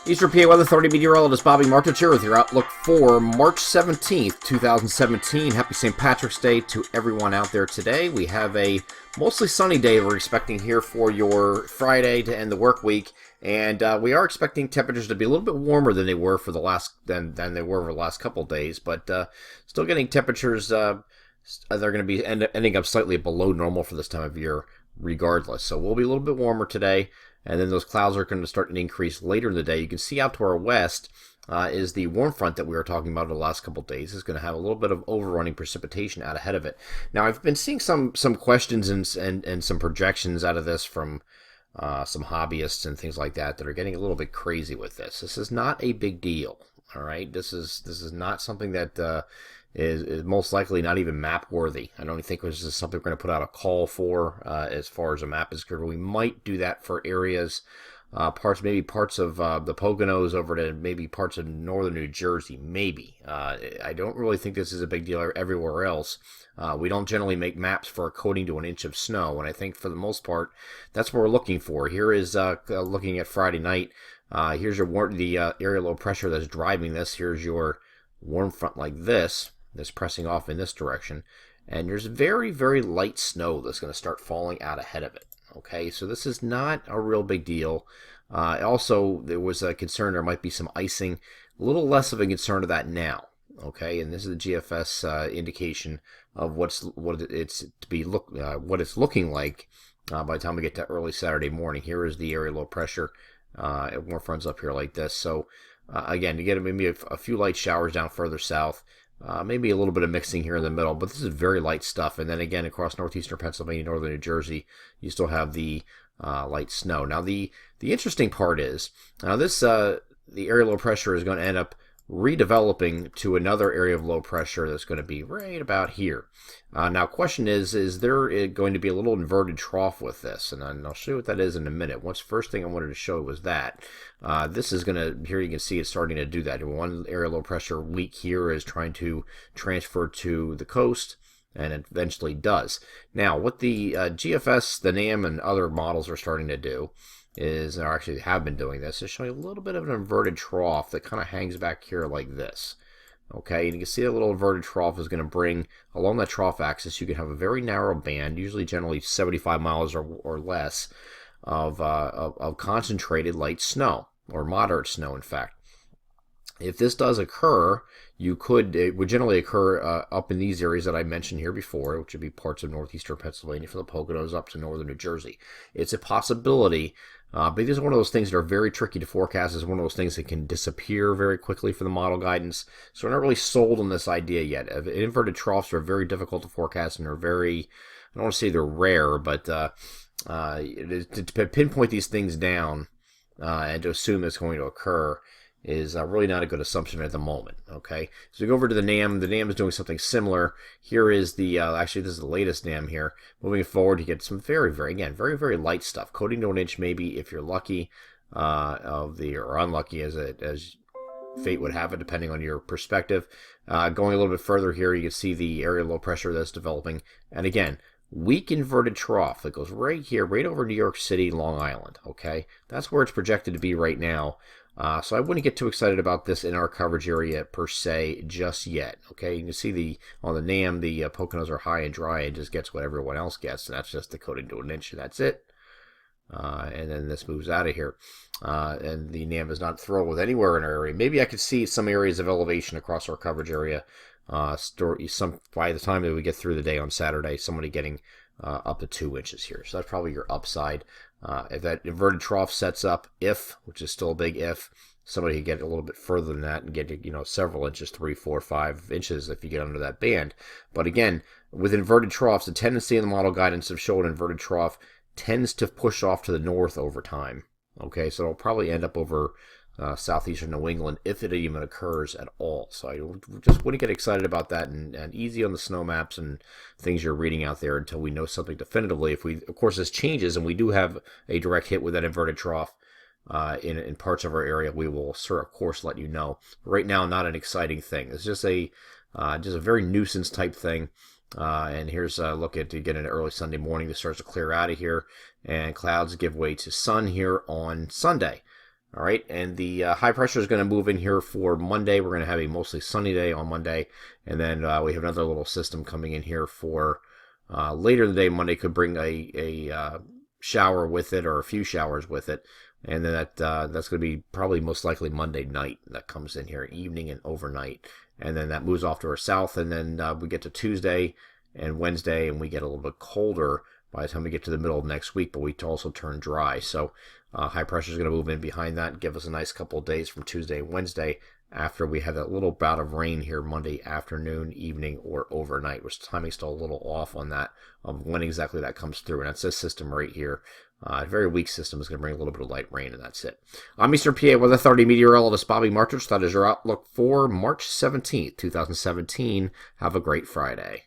Eastern PA Weather 30 meteorologist Bobby Martich here with your outlook for March 17th, 2017. Happy St. Patrick's Day to everyone out there today. We have a mostly sunny day we're expecting here for your Friday to end the work week, and we are expecting temperatures to be a little bit warmer than they were for the last couple of days, but still getting temperatures they're going to be ending up slightly below normal for this time of year regardless. So we'll be a little bit warmer today. And then those clouds are going to start to increase later in the day. You can see out to our west is the warm front that we were talking about the last couple of days. It's going to have a little bit of overrunning precipitation out ahead of it. Now, I've been seeing some questions and some projections out of this from some hobbyists and things like that are getting a little bit crazy with this. This is not a big deal. All right, this is not something that is most likely not even map worthy. I don't think this is something we're going to put out a call for as far as a map is concerned. We might do that for areas, parts of the Poconos over to maybe parts of northern New Jersey, maybe. I don't really think this is a big deal everywhere else. We don't generally make maps for a coating to an inch of snow, and I think for the most part, that's what we're looking for. Here is looking at Friday night. Here's the area low pressure that's driving this. Here's your warm front like this. That's pressing off in this direction, and there's very, very light snow that's going to start falling out ahead of it. Okay, so this is not a real big deal. Also, there was a concern there might be some icing. A little less of a concern of that now. Okay, and this is the GFS indication of what it's looking like by the time we get to early Saturday morning. Here is the area low pressure. It more fronts up here like this. So again, you get maybe a few light showers down further south. Maybe a little bit of mixing here in the middle, but this is very light stuff. And then again, across northeastern Pennsylvania, northern New Jersey, you still have the light snow. Now, the interesting part is the area low pressure is going to end up redeveloping to another area of low pressure that's going to be right about here. Now, question is there going to be a little inverted trough with this? And I'll show you what that is in a minute. First thing I wanted to show was that. This is going to, here you can see it's starting to do that. One area low pressure weak here is trying to transfer to the coast, and it eventually does. Now, what the GFS, the NAM, and other models are starting to do or actually have been doing this, is showing a little bit of an inverted trough that kind of hangs back here like this. Okay, and you can see that little inverted trough is going to bring, along that trough axis, you can have a very narrow band, usually generally 75 miles or less, of concentrated light snow, or moderate snow, in fact. If this does occur, it would generally occur up in these areas that I mentioned here before, which would be parts of northeastern Pennsylvania from the Poconos up to northern New Jersey. It's a possibility, but this is one of those things that are very tricky to forecast. It's one of those things that can disappear very quickly for the model guidance. So we're not really sold on this idea yet. Inverted troughs are very difficult to forecast, and they're very, I don't want to say they're rare, but to pinpoint these things down and to assume it's going to occur is really not a good assumption at the moment. Okay, so we go over to the NAM. The NAM is doing something similar. Here is actually this is the latest NAM here. Moving forward, you get some very, very light stuff. Coating to an inch, maybe if you're lucky, or unlucky as fate would have it, depending on your perspective. Going a little bit further here, you can see the area low pressure that's developing, and again, weak inverted trough that goes right here, right over New York City, Long Island. Okay, that's where it's projected to be right now. So I wouldn't get too excited about this in our coverage area per se just yet. Okay, you can see on the NAM, the Poconos are high and dry and just gets what everyone else gets, and that's just the coating to an inch, and that's it. And then this moves out of here. And the NAM is not thrilled with anywhere in our area. Maybe I could see some areas of elevation across our coverage area. By the time that we get through the day on Saturday, somebody getting up to 2 inches here. So that's probably your upside. If that inverted trough sets up, which is still a big if, somebody could get a little bit further than that and get several inches, 3, 4, 5 inches if you get under that band. But again, with inverted troughs, the tendency in the model guidance of showing inverted trough tends to push off to the north over time. Okay, so it'll probably end up over southeastern New England if it even occurs at all. So I just wouldn't get excited about that, and easy on the snow maps and things you're reading out there until we know something definitively. Of course, this changes and we do have a direct hit with that inverted trough in parts of our area, we will, of course, let you know. Right now, not an exciting thing. It's just a very nuisance type thing. And here's a look at, again, an early Sunday morning. This starts to clear out of here, and clouds give way to sun here on Sunday. All right, and the high pressure is going to move in here for Monday. We're going to have a mostly sunny day on Monday, and then we have another little system coming in here for later in the day. Monday could bring a shower with it or a few showers with it, and then that's going to be probably most likely Monday night that comes in here, evening and overnight, and then that moves off to our south, and then we get to Tuesday and Wednesday, and we get a little bit colder by the time we get to the middle of next week, but we also turn dry. So high pressure is going to move in behind that and give us a nice couple of days from Tuesday and Wednesday after we have that little bout of rain here Monday afternoon, evening, or overnight, which timing's still a little off on that of when exactly that comes through. And that's this system right here. A very weak system is going to bring a little bit of light rain, and that's it. I'm Eastern PA Weather Authority meteorologist Bobby Martich. That is your outlook for March 17th, 2017. Have a great Friday.